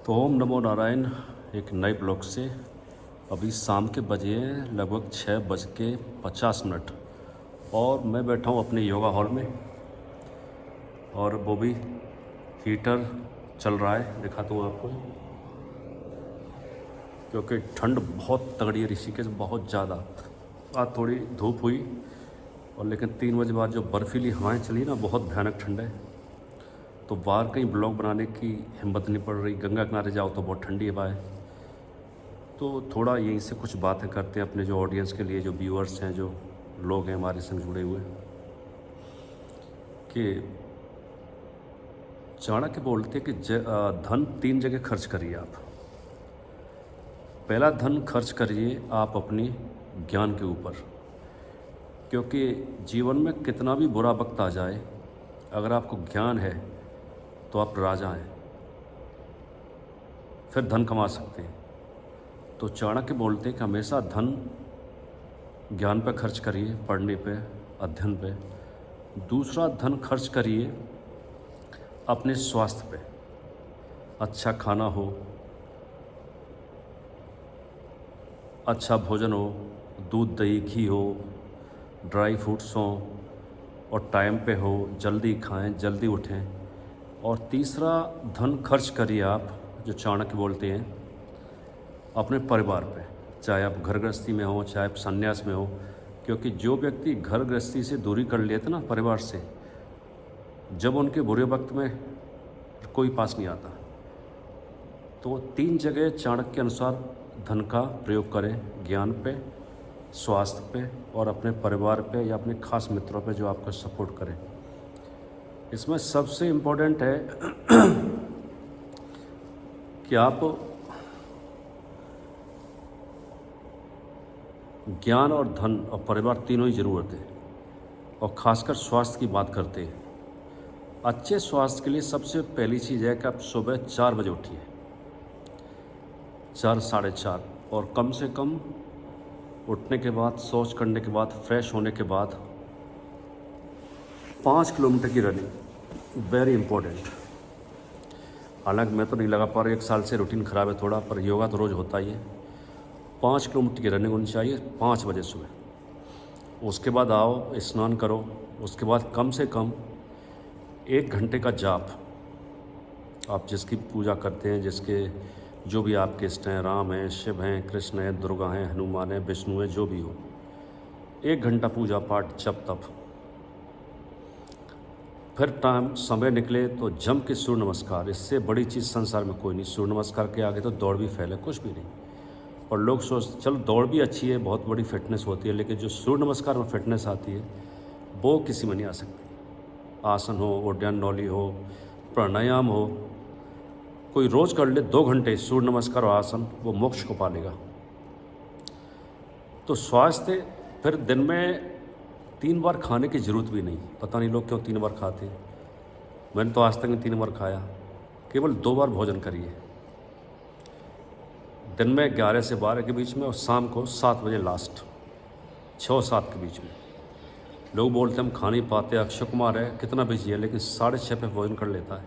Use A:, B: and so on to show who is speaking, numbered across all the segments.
A: तो ओम नमो नारायण। एक नए ब्लॉग से अभी शाम के बजे हैं लगभग 6:50 और मैं बैठा हूँ अपने योगा हॉल में और वो भी हीटर चल रहा है। दिखाता हूँ आपको, क्योंकि ठंड बहुत तगड़ी है ऋषिकेश, बहुत ज़्यादा। आज थोड़ी धूप हुई और लेकिन 3 बजे बाद जो बर्फीली हवाएं चली ना, बहुत भयानक ठंड है। तो बाहर कहीं ब्लॉग बनाने की हिम्मत नहीं पड़ रही। गंगा किनारे जाओ तो बहुत ठंडी हवा है। तो थोड़ा यहीं से कुछ बातें करते हैं अपने जो ऑडियंस के लिए, जो व्यूअर्स हैं, जो लोग हैं हमारे संग जुड़े हुए, कि चाणक्य बोलते हैं कि धन 3 जगह खर्च करिए आप। पहला धन खर्च करिए आप अपनी ज्ञान के ऊपर, क्योंकि जीवन में कितना भी बुरा वक्त आ जाए, अगर आपको ज्ञान है तो आप राजा हैं, फिर धन कमा सकते हैं। तो चाणक्य बोलते हैं कि हमेशा धन ज्ञान पे खर्च करिए, पढ़ने पे, अध्ययन पे। दूसरा धन खर्च करिए अपने स्वास्थ्य पे। अच्छा खाना हो, अच्छा भोजन हो, दूध दही घी हो, ड्राई फ्रूट्स हों और टाइम पे हो, जल्दी खाएं, जल्दी उठें। और तीसरा धन खर्च करिए आप, जो चाणक्य बोलते हैं, अपने परिवार पे। चाहे आप घर गृहस्थी में हो, चाहे आप संन्यास में हो, क्योंकि जो व्यक्ति घर गृहस्थी से दूरी कर लेते ना परिवार से, जब उनके बुरे वक्त में कोई पास नहीं आता। तो 3 जगह चाणक्य के अनुसार धन का प्रयोग करें, ज्ञान पे, स्वास्थ्य पे और अपने परिवार पे या अपने खास मित्रों पे जो आपको सपोर्ट करें। इसमें सबसे इम्पोर्टेंट है कि आप ज्ञान और धन और परिवार तीनों ही ज़रूरत है, और ख़ासकर स्वास्थ्य की बात करते हैं। अच्छे स्वास्थ्य के लिए सबसे पहली चीज़ है कि आप सुबह 4 बजे उठिए, 4 साढ़े 4, और कम से कम उठने के बाद, शौच करने के बाद, फ्रेश होने के बाद 5 किलोमीटर की रनिंग, वेरी इंपॉर्टेंट। हालांकि मैं तो नहीं लगा पा रहा, 1 साल से रूटीन ख़राब है थोड़ा, पर योगा तो रोज़ होता ही है। 5 किलोमीटर की रनिंग होनी चाहिए 5 बजे सुबह। उसके बाद आओ, स्नान करो, उसके बाद कम से कम 1 घंटे का जाप। आप जिसकी पूजा करते हैं, जिसके जो भी आपके इष्ट हैं, राम हैं, शिव हैं, कृष्ण हैं, दुर्गा हैं, हनुमान हैं, विष्णु हैं, जो भी हो, 1 घंटा पूजा पाठ जप तप। फिर टाइम समय निकले तो जम के सूर्य नमस्कार। इससे बड़ी चीज़ संसार में कोई नहीं। सूर्य नमस्कार के आगे तो दौड़ भी फैले, कुछ भी नहीं। और लोग सोच, चलो दौड़ भी अच्छी है, बहुत बड़ी फिटनेस होती है, लेकिन जो सूर्य नमस्कार में फिटनेस आती है वो किसी में नहीं आ सकती। आसन हो, उड्डयन नौली हो, प्राणायाम हो, कोई रोज़ कर ले 2 घंटे सूर्य नमस्कार और आसन, वो मोक्ष को पालेगा। तो स्वास्थ्य, फिर दिन में 3 बार खाने की ज़रूरत भी नहीं। पता नहीं लोग क्यों 3 बार खाते हैं, मैंने तो आज तक नहीं 3 बार खाया। केवल 2 बार भोजन करिए, दिन में 11 से 12 के बीच में और शाम को 7 बजे लास्ट, 6-7 के बीच में। लोग बोलते हैं हम खा नहीं पाते, अक्षय कुमार है कितना बिजी है, लेकिन 6:30 पे भोजन कर लेता है।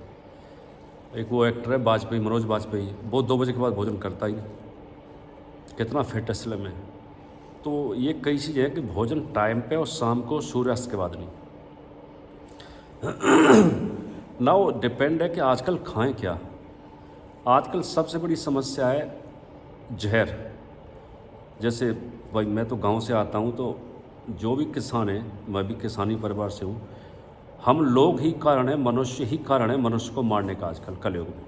A: एक वो एक्टर है वाजपेयी, मनोज वाजपेयी, वो 2 बजे के बाद भोजन करता ही नहीं। कितना फिट है, स्लिम है। तो ये कई चीज़ें हैं कि भोजन टाइम पे और शाम को सूर्यास्त के बाद नहीं। नाउ डिपेंड है कि आजकल खाएं क्या। आजकल सबसे बड़ी समस्या है जहर। जैसे भाई मैं तो गांव से आता हूं, तो जो भी किसान हैं, मैं भी किसानी परिवार से हूं, हम लोग ही कारण है, मनुष्य ही कारण है मनुष्य को मारने का आजकल कलयुग में।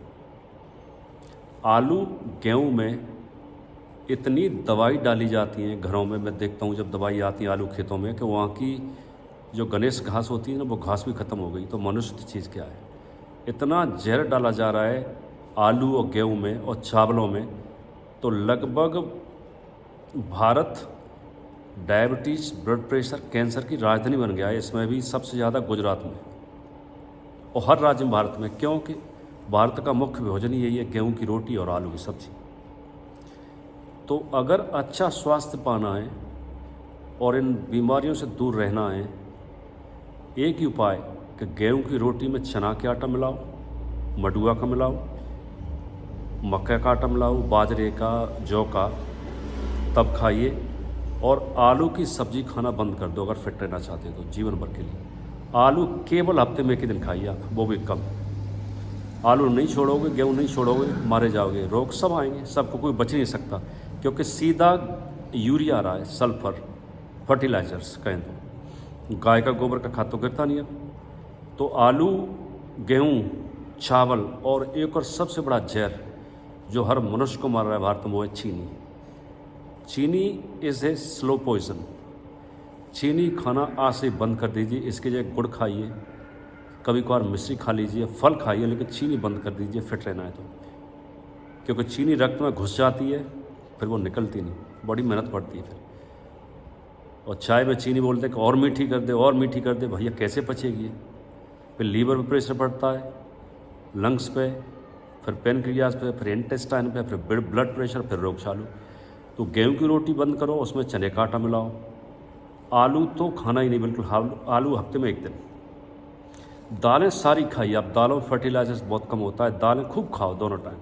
A: आलू गेहूं में इतनी दवाई डाली जाती है घरों में, मैं देखता हूँ जब दवाई आती है आलू खेतों में, कि वहाँ की जो गणेश घास होती है ना, वो घास भी ख़त्म हो गई। तो मनुष्य की चीज़ क्या है? इतना जहर डाला जा रहा है आलू और गेहूं में और चावलों में। तो लगभग Bharat diabetes, blood pressure, cancer की राजधानी बन गया है। इसमें भी सबसे ज़्यादा गुजरात में, और हर राज्य में भारत में, क्योंकि भारत का मुख्य भोजन ही यही है, गेहूं की रोटी और आलू की सब्ज़ी। तो अगर अच्छा स्वास्थ्य पाना है और इन बीमारियों से दूर रहना है, एक ही उपाय कि गेहूं की रोटी में चना के आटा मिलाओ, मडुआ का मिलाओ, मक्का का आटा मिलाओ, बाजरे का, जौ का, तब खाइए। और आलू की सब्ज़ी खाना बंद कर दो अगर फिट रहना चाहते हो तो, जीवन भर के लिए। आलू केवल हफ्ते में एक ही दिन खाइए आप, वो भी कम। आलू नहीं छोड़ोगे, गेहूँ नहीं छोड़ोगे, मारे जाओगे, रोग सब आएंगे, सबको कोई बच नहीं सकता, क्योंकि सीधा यूरिया आ रहा है, सल्फर, फर्टिलाइजर्स कहें तो। गाय का गोबर का खाद तो गिरता नहीं अब। तो आलू, गेहूँ, चावल, और एक और सबसे बड़ा जहर जो हर मनुष्य को मार रहा है भारत में, वो है चीनी। चीनी इज़ ए स्लो पॉइजन। चीनी खाना आज से बंद कर दीजिए, इसके जगह गुड़ खाइए, कभी कभार मिश्री खा लीजिए, फल खाइए, लेकिन चीनी बंद कर दीजिए फिट रहना है तो। क्योंकि चीनी रक्त में घुस जाती है, फिर वो निकलती नहीं, बड़ी मेहनत पड़ती है फिर। और चाय में चीनी बोलते हैं कि और मीठी कर दे, और मीठी कर दे, भैया कैसे पचेगी ये? फिर लीवर पे प्रेशर पड़ता है, लंग्स पे, फिर पेनक्रियाज पे, फिर इंटेस्टाइन पे, फिर ब्लड प्रेशर, फिर रोग चालू। तो गेहूं की रोटी बंद करो, उसमें चने का आटा मिलाओ। आलू तो खाना ही नहीं बिल्कुल, आलू हफ्ते में एक दिन। दालें सारी खाइए आप, दालों में फर्टिलाइजर्स बहुत कम होता है, दालें खूब खाओ दोनों टाइम,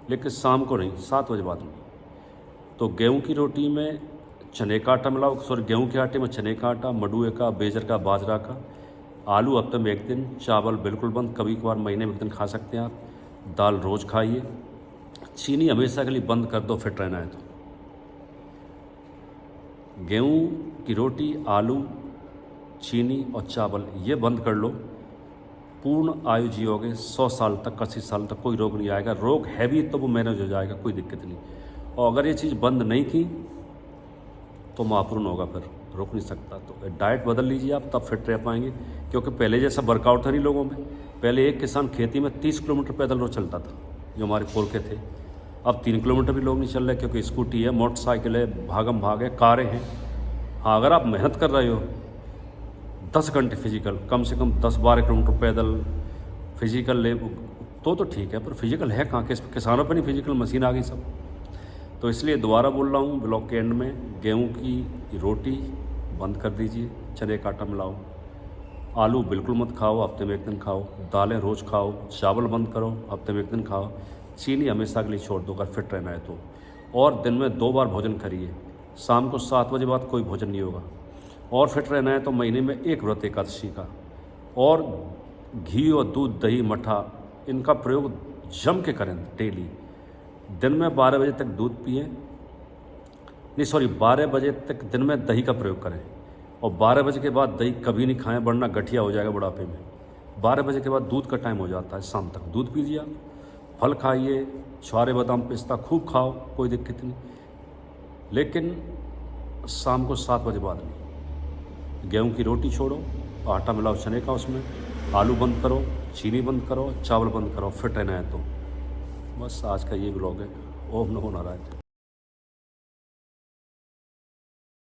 A: लेकिन शाम को नहीं, 7 बजे बाद में। तो गेहूं की रोटी में चने का आटा मिलाओ, सॉरी गेहूं के आटे में चने का आटा, मडुए का, बेजर का, बाजरा का। आलू हफ्ते में एक दिन, चावल बिल्कुल बंद, कभी कभार महीने में एक दिन खा सकते हैं आप। दाल रोज़ खाइए। चीनी हमेशा के लिए बंद कर दो फिट रहना है तो। गेहूं की रोटी, आलू, चीनी और चावल ये बंद कर लो, पूर्ण आयु जियोगे, 100 साल तक, 80 साल तक, कोई रोग नहीं आएगा। रोग है भी तो वो मैनेज हो जाएगा, कोई दिक्कत नहीं। और अगर ये चीज़ बंद नहीं की तो महापूर्ण होगा, फिर रोक नहीं सकता। तो डाइट बदल लीजिए आप, तब फिट रह पाएंगे। क्योंकि पहले जैसा वर्कआउट था नहीं लोगों में। पहले एक किसान खेती में 30 किलोमीटर पैदल रोज चलता था, जो हमारे पुरखे थे। अब 3 किलोमीटर भी लोग नहीं चल रहे, क्योंकि स्कूटी है, मोटरसाइकिल है, भागम भाग है, कारें हैं। हाँ, अगर आप मेहनत कर रहे हो 10 घंटे फिजिकल, कम से कम 10-12 किलोमीटर पैदल फिजिकल ले तो ठीक है। पर फिजिकल है कहाँ, किसानों पर नहीं फिजिकल, मशीन आ गई सब। तो इसलिए दोबारा बोल रहा हूँ ब्लॉग के एंड में, गेहूं की रोटी बंद कर दीजिए, चने का आटा मिलाओ। आलू बिल्कुल मत खाओ, हफ्ते में एक दिन खाओ। दालें रोज़ खाओ। चावल बंद करो, हफ्ते में एक दिन खाओ। चीनी हमेशा के लिए छोड़ दो अगर फिट रहना है तो। और दिन में 2 बार भोजन करिए, शाम को 7 बजे बाद कोई भोजन नहीं होगा। और फिट रहना है तो महीने में एक व्रत एकादशी का। और घी और दूध, दही, मट्ठा, इनका प्रयोग जम के करें डेली। दिन में 12 बजे तक दूध पिए, नहीं सॉरी 12 बजे तक दिन में दही का प्रयोग करें। और 12 बजे के बाद दही कभी नहीं खाएं, वरना गठिया हो जाएगा बुढ़ापे में। 12 बजे के बाद दूध का टाइम हो जाता है, शाम तक दूध पीजिए आप। फल खाइए, छुहारे, बादाम, पिस्ता खूब खाओ, कोई दिक्कत नहीं, लेकिन शाम को 7 बजे बाद नहीं। गेहूं की रोटी छोड़ो, आटा मिलाओ चने का उसमें, आलू बंद करो, चीनी बंद करो, चावल बंद करो, फिट रहना है तो। बस आज का ये ब्लॉग है। ओम नमो नारायण।